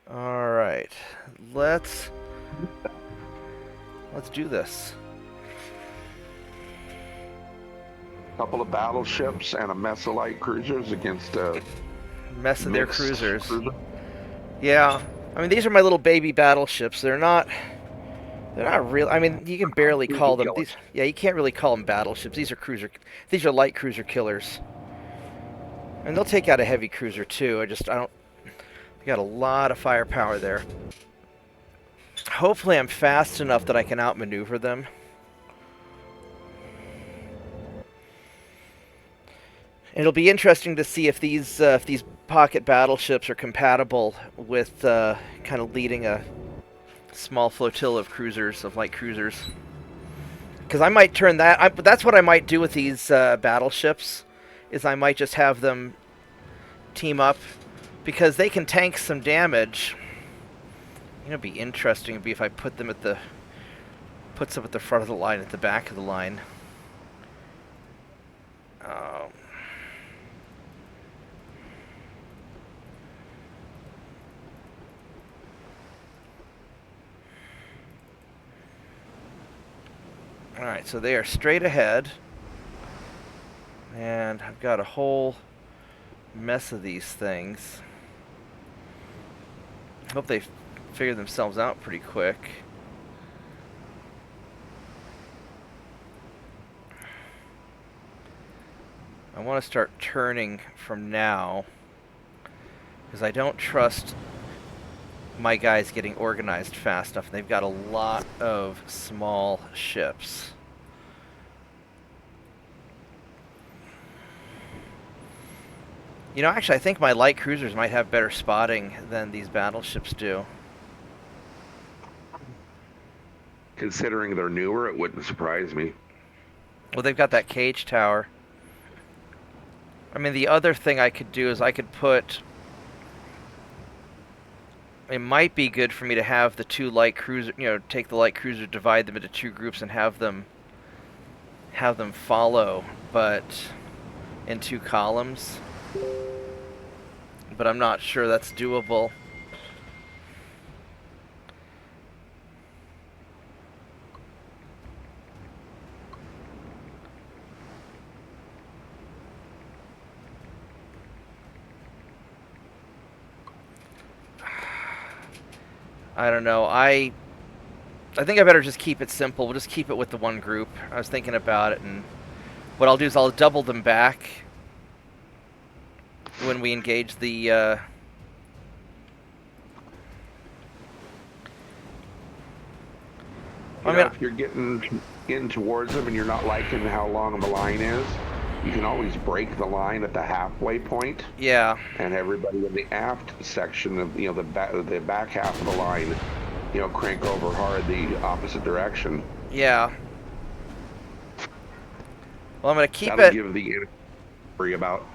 All right, let's do this. Couple of battleships and a mess of light cruisers against a Mess of their mixed cruisers. cruiser. Yeah, I mean these are my little baby battleships. They're not. They're not real. I mean, you can barely Cruiser call them these. killers. Yeah, you can't really call them battleships. These are cruiser. These are light cruiser killers, and they'll take out a heavy cruiser too. I don't. They got a lot of firepower there. Hopefully, I'm fast enough that I can outmaneuver them. It'll be interesting to see if these pocket battleships are compatible with kind of leading a small flotilla of cruisers, of light cruisers. Because I might turn that. That's what I might do with these battleships. Is I might just have them team up because they can tank some damage. It'd be interesting would be if I put them at the front of the line, at the back of the line. Alright, so they are straight ahead. And I've got a whole mess of these things. Hope they figure themselves out pretty quick. I want to start turning from now because I don't trust my guys getting organized fast enough. They've got a lot of small ships. You know, actually, I think my light cruisers might have better spotting than these battleships do. Considering they're newer, it wouldn't surprise me. Well, they've got that cage tower. I mean, the other thing I could do is I could put... It might be good for me to have the two light cruiser, take the light cruiser, divide them into two groups, and have them follow, but in two columns. But I'm not sure that's doable. I don't know. I think I better just keep it simple. We'll just keep it with the one group. I was thinking about it, and what I'll do is I'll double them back when we engage the If you're getting in towards them and you're not liking how long the line is, you can always break the line at the halfway point. Yeah. And everybody in the aft section of the back half of the line, crank over hard the opposite direction. Yeah. Well, I'm gonna keep That'll it. give the worry about.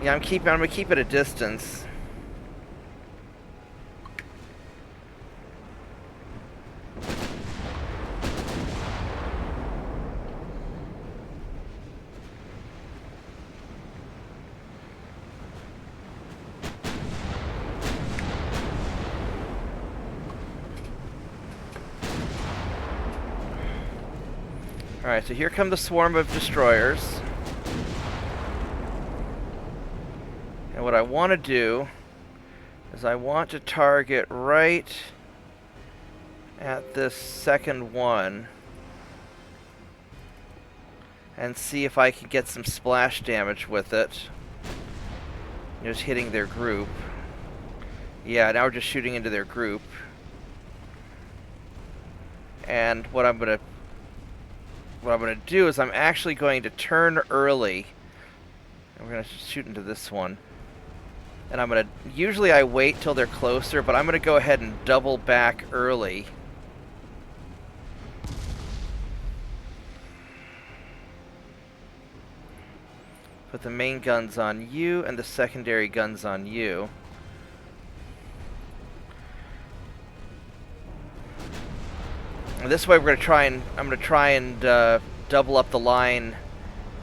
Yeah, I'm gonna keep it a distance. Alright, so here come the swarm of destroyers. And what I want to do is I want to target right at this second one and see if I can get some splash damage with it. Just hitting their group. Yeah, now we're just shooting into their group. And what I'm gonna do is I'm actually going to turn early. And we're gonna shoot into this one. And usually I wait till they're closer, but I'm gonna go ahead and double back early. Put the main guns on you and the secondary guns on you. And this way I'm gonna try and double up the line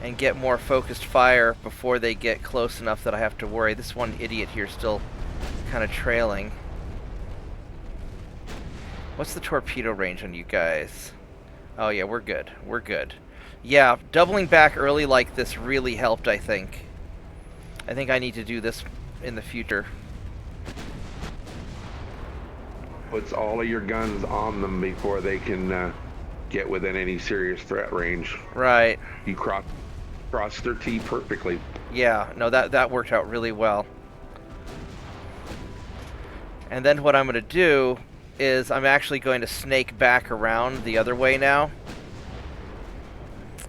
and get more focused fire before they get close enough that I have to worry. This one idiot here still kind of trailing. What's the torpedo range on you guys? Oh yeah, we're good. We're good. Yeah, doubling back early like this really helped, I think. I think I need to do this in the future. Puts all of your guns on them before they can get within any serious threat range. Right. You cross their T perfectly. Yeah, no, that worked out really well. And then what I'm going to do is I'm actually going to snake back around the other way now.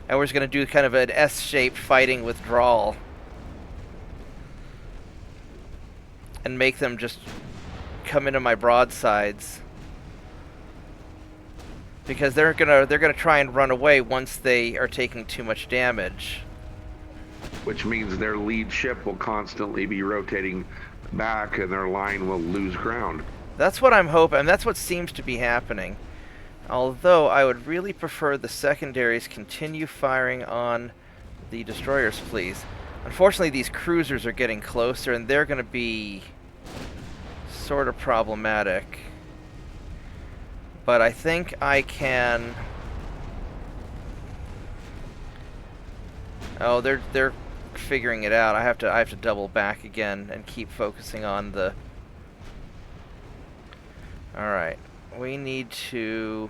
And we're just going to do kind of an S-shaped fighting withdrawal. And make them just come into my broadsides. Because they're gonna try and run away once they are taking too much damage. Which means their lead ship will constantly be rotating back and their line will lose ground. That's what I'm hoping, and that's what seems to be happening. Although I would really prefer the secondaries continue firing on the destroyers, please. Unfortunately, these cruisers are getting closer, and they're going to be sort of problematic. But I think I can... Oh, they're figuring it out. I have to double back again and keep focusing on the... Alright. We need to...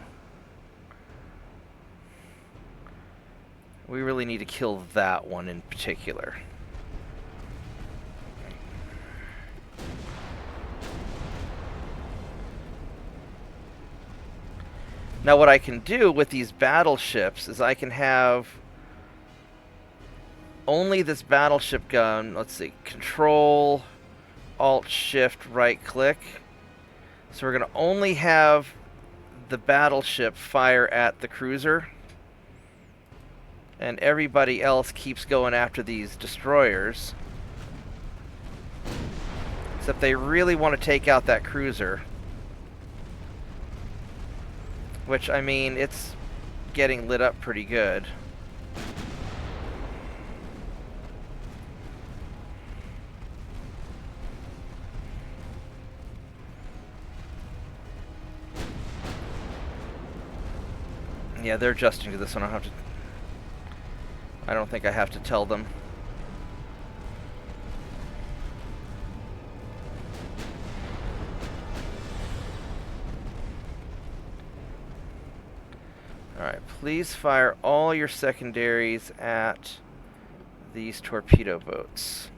We really need to kill that one in particular. Now what I can do with these battleships is I can have only this battleship gun, let's see, Control, Alt, Shift, right click. So we're going to only have the battleship fire at the cruiser. And everybody else keeps going after these destroyers. Except they really want to take out that cruiser. Which, I mean, it's getting lit up pretty good. Yeah, they're adjusting to this one. I don't think I have to tell them. Alright, please fire all your secondaries at these torpedo boats.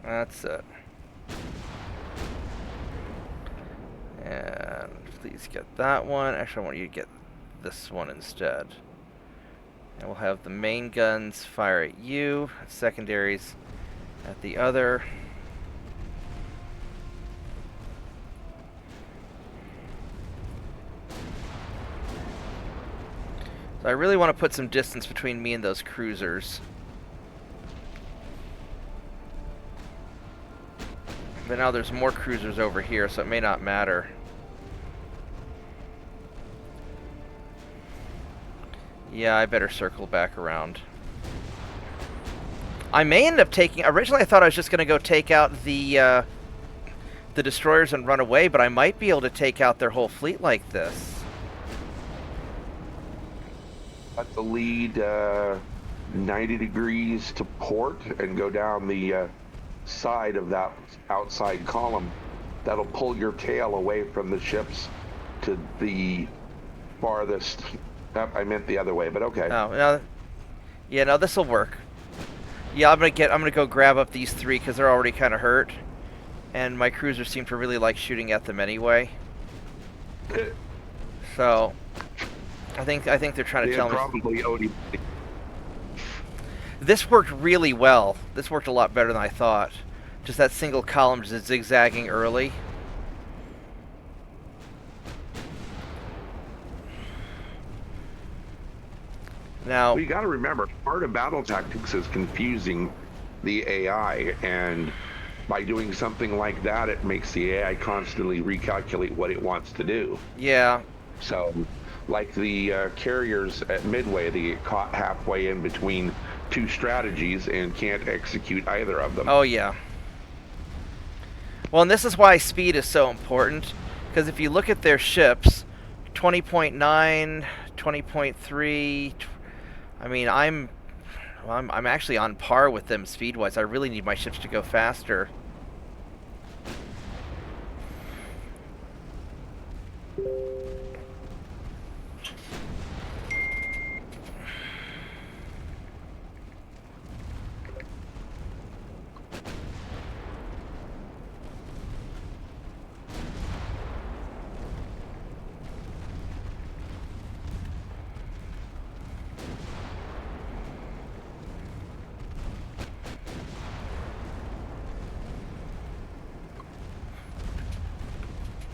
That's it. And please get that one. Actually, I want you to get this one instead. And we'll have the main guns fire at you, secondaries at the other. So I really want to put some distance between me and those cruisers. But now there's more cruisers over here, so it may not matter. Yeah, I better circle back around. I may end up taking... Originally, I thought I was just going to go take out the destroyers and run away, but I might be able to take out their whole fleet like this. Let the lead 90 degrees to port and go down the side of that outside column. That'll pull your tail away from the ships to the farthest. I meant the other way, but okay. Oh, no. Yeah, no, this will work. Yeah, I'm gonna go grab up these three because they're already kind of hurt, and my cruisers seem to really like shooting at them anyway. So, I think they're trying to tell me. Probably OD. This worked really well. This worked a lot better than I thought. Just that single column just zigzagging early. Now, Well, you got to remember, part of battle tactics is confusing the AI, and by doing something like that, it makes the AI constantly recalculate what it wants to do. yeah, So, like the carriers at Midway, they get caught halfway in between two strategies and can't execute either of them. oh yeah. Well, and this is why speed is so important, because if you look at their ships, 20.9, 20.3, I mean, I'm actually on par with them speed-wise. I really need my ships to go faster.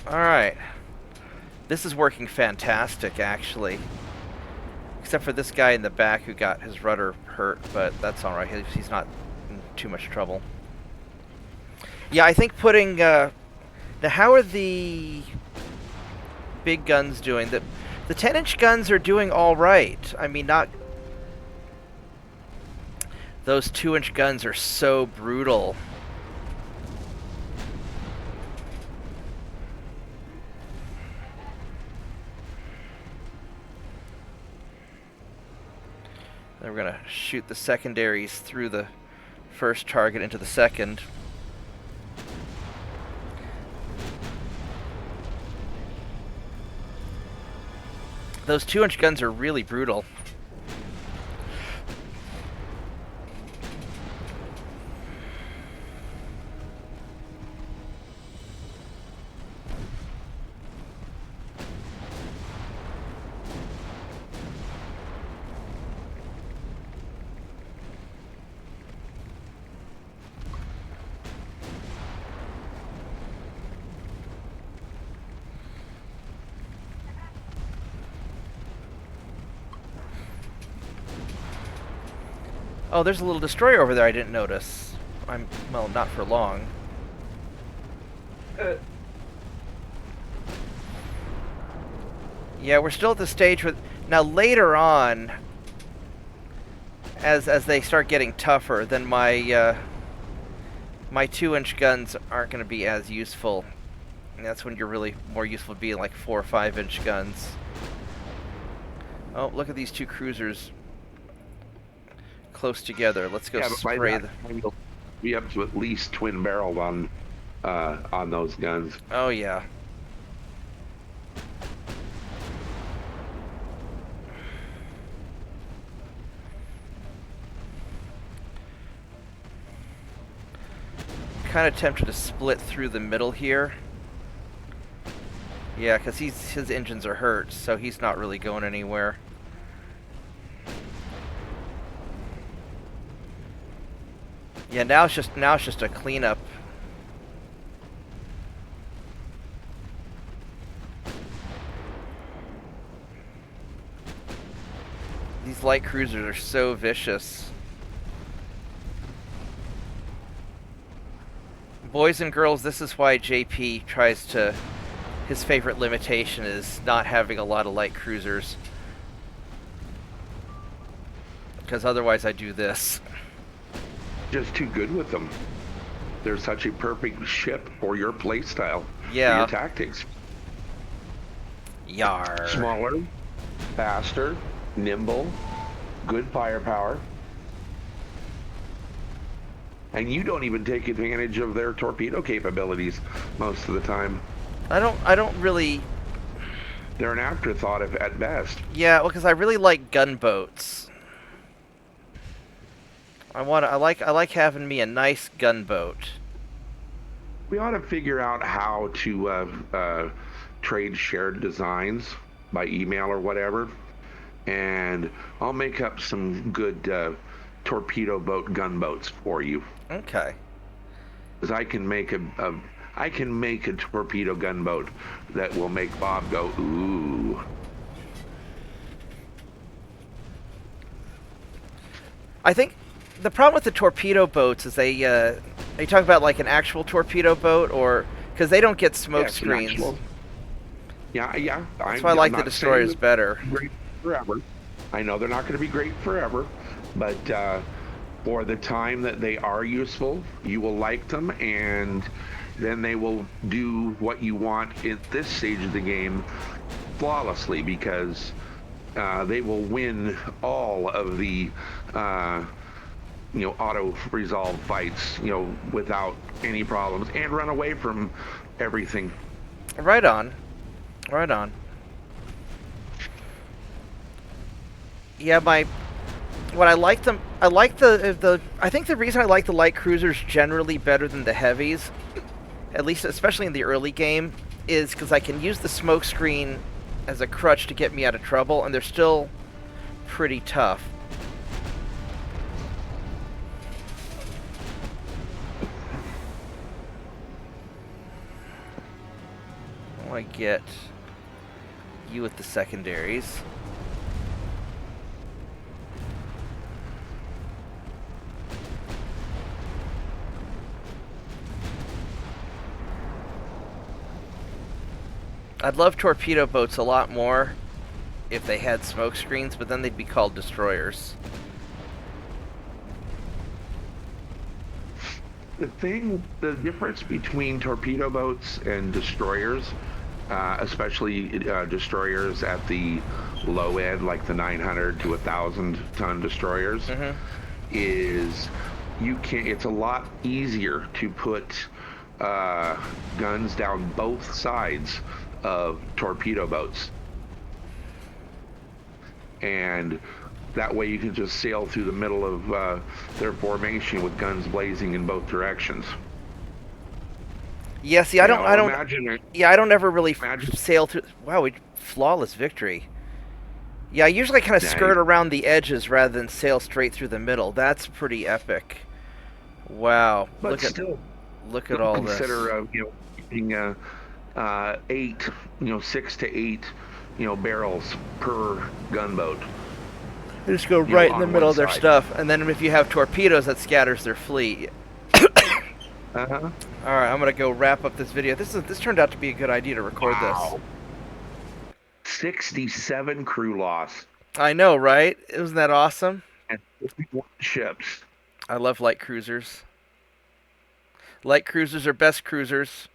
Alright. This is working fantastic, actually. Except for this guy in the back who got his rudder hurt, but that's alright. He's not in too much trouble. Yeah, I think putting... now, how are the big guns doing? The 10-inch guns are doing alright. I mean, not... Those 2-inch guns are so brutal. Then we're going to shoot the secondaries through the first target into the second. Those 2-inch guns are really brutal. Oh, there's a little destroyer over there I didn't notice. Well, not for long. Yeah, we're still at the stage where... Now, later on, as they start getting tougher, then my 2-inch guns aren't going to be as useful. And that's when you're really more useful to be like 4 or 5-inch guns. Oh, look at these two cruisers close together. Let's go spray them. You'll be up to at least twin-barreled on those guns. Oh yeah. Kind of tempted to split through the middle here. Yeah, because his engines are hurt, so he's not really going anywhere. Yeah, now it's just a cleanup. These light cruisers are so vicious. Boys and girls, this is why JP tries to... His favorite limitation is not having a lot of light cruisers. Because otherwise I do this. Just too good with them. They're such a perfect ship for your playstyle. Yeah. For your tactics. Yar. Smaller, faster, nimble, good firepower. And you don't even take advantage of their torpedo capabilities most of the time. I don't really... They're an afterthought at best. Yeah, well, because I really like gunboats. I like having me a nice gunboat. We ought to figure out how to trade shared designs by email or whatever, and I'll make up some good torpedo boat gunboats for you. Okay. Because I can make a torpedo gunboat that will make Bob go ooh. I think the problem with the torpedo boats is they talk about like an actual torpedo boat, or because they don't get smoke Yes, an screens. actual. Yeah, yeah. That's why I I'm like the not saying destroyers that better. they're great forever. I know they're not going to be great forever, but for the time that they are useful, you will like them, and then they will do what you want at this stage of the game flawlessly because they will win all of the uh, auto resolve fights, without any problems and run away from everything. Right on, right on. Yeah, my what I like them. I like the. I think the reason I like the light cruisers generally better than the heavies, at least especially in the early game, is because I can use the smoke screen as a crutch to get me out of trouble, and they're still pretty tough. I get you with the secondaries. I'd love torpedo boats a lot more if they had smoke screens, but then they'd be called destroyers. The difference between torpedo boats and destroyers, especially destroyers at the low end, like the 900 to 1,000 ton destroyers, Mm-hmm. is you can. It's a lot easier to put guns down both sides of torpedo boats, and that way you can just sail through the middle of their formation with guns blazing in both directions. Yeah, see, I don't, Imagine it. yeah, I don't ever really Imagine. sail through. Wow, flawless victory. Yeah, I usually kind of Nice. skirt around the edges rather than sail straight through the middle. That's pretty epic. Wow, But look at still all this. consider getting eight, 6 to 8, barrels per gunboat, They just go right in the on middle one of their side. stuff, and then if you have torpedoes, that scatters their fleet. Uh-huh. All right, I'm gonna go wrap up this video. This turned out to be a good idea to record this. Wow. 67 crew loss I know, right? Isn't that awesome? and 51 ships. I love light cruisers. Light cruisers are best cruisers.